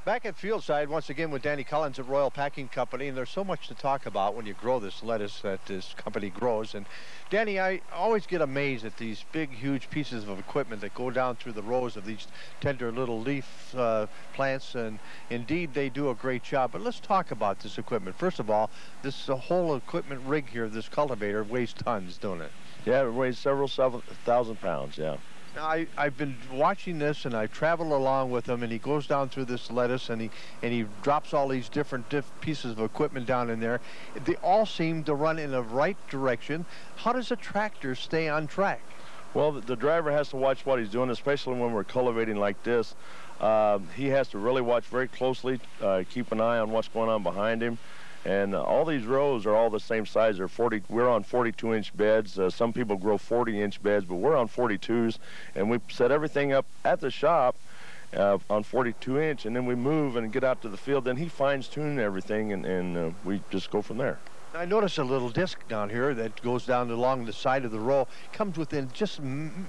Back at Fieldside, once again with Danny Collins at Royal Packing Company, and there's so much to talk about when you grow this lettuce that this company grows. And Danny, I always get amazed at these big, huge pieces of equipment that go down through the rows of these tender little leaf plants, and indeed they do a great job. But let's talk about this equipment. First of all, this whole equipment rig here, this cultivator, weighs tons, don't it? Yeah, it weighs several thousand pounds, yeah. Now, I've been watching this, and I travel along with him, and he goes down through this lettuce, and he drops all these different pieces of equipment down in there. They all seem to run in the right direction. How does a tractor stay on track? Well, the driver has to watch what he's doing, especially when we're cultivating like this. He has to really watch very closely, keep an eye on what's going on behind him. And all these rows are all the same size. We're on 42-inch beds. Some people grow 40-inch beds, but we're on 42s. And we set everything up at the shop on 42-inch, and then we move and get out to the field. Then he fines-tune everything, and we just go from there. I notice a little disc down here that goes down along the side of the row. Comes within just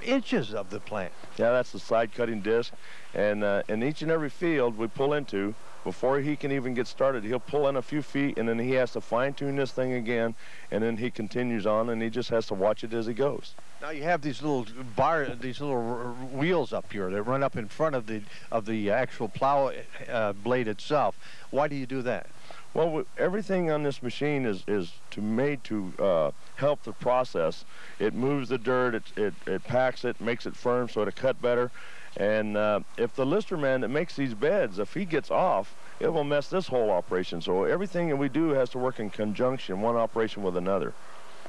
inches of the plant. Yeah, that's the side cutting disc. And in each and every field we pull into, before he can even get started, he'll pull in a few feet, and then he has to fine-tune this thing again, and then he continues on, and he just has to watch it as he goes. Now you have these little wheels up here that run up in front of the actual plow blade itself. Why do you do that? Well, everything on this machine is made to help the process. It moves the dirt, it packs it, makes it firm so it'll cut better. And if the lister man that makes these beds, if he gets off, it will mess this whole operation. So everything that we do has to work in conjunction, one operation with another.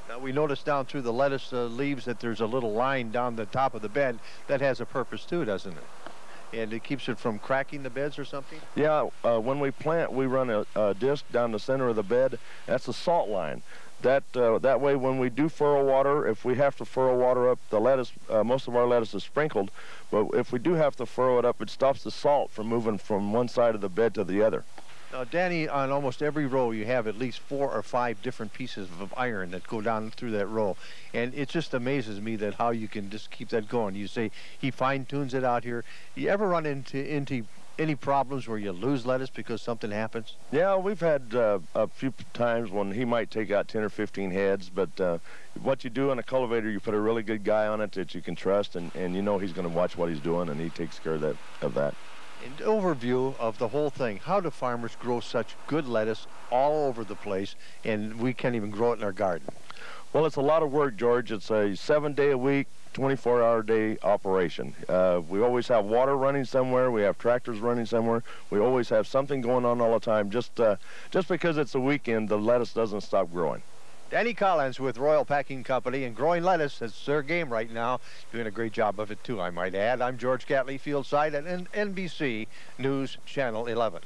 Now we notice down through the lettuce leaves that there's a little line down the top of the bed that has a purpose too, doesn't it? And it keeps it from cracking the beds or something? Yeah, when we plant, we run a disc down the center of the bed. That's a salt line. That way, when we do furrow water, if we have to furrow water up the lettuce, most of our lettuce is sprinkled, but if we do have to furrow it up, it stops the salt from moving from one side of the bed to the other. Now, Danny, on almost every row, you have at least 4 or 5 different pieces of iron that go down through that row. And it just amazes me that how you can just keep that going. You say he fine-tunes it out here. You ever run into any problems where you lose lettuce because something happens? Yeah, we've had a few times when he might take out 10 or 15 heads, but what you do on a cultivator, you put a really good guy on it that you can trust, and you know he's going to watch what he's doing, and he takes care of that. An overview of the whole thing. How do farmers grow such good lettuce all over the place, and we can't even grow it in our garden? Well, it's a lot of work, George. It's a 7-day-a-week, 24-hour-day operation. We always have water running somewhere. We have tractors running somewhere. We always have something going on all the time. Just because it's a weekend, the lettuce doesn't stop growing. Danny Collins with Royal Packing Company, and growing lettuce, that's their game right now. Doing a great job of it, too, I might add. I'm George Catley, Fieldside at NBC News Channel 11.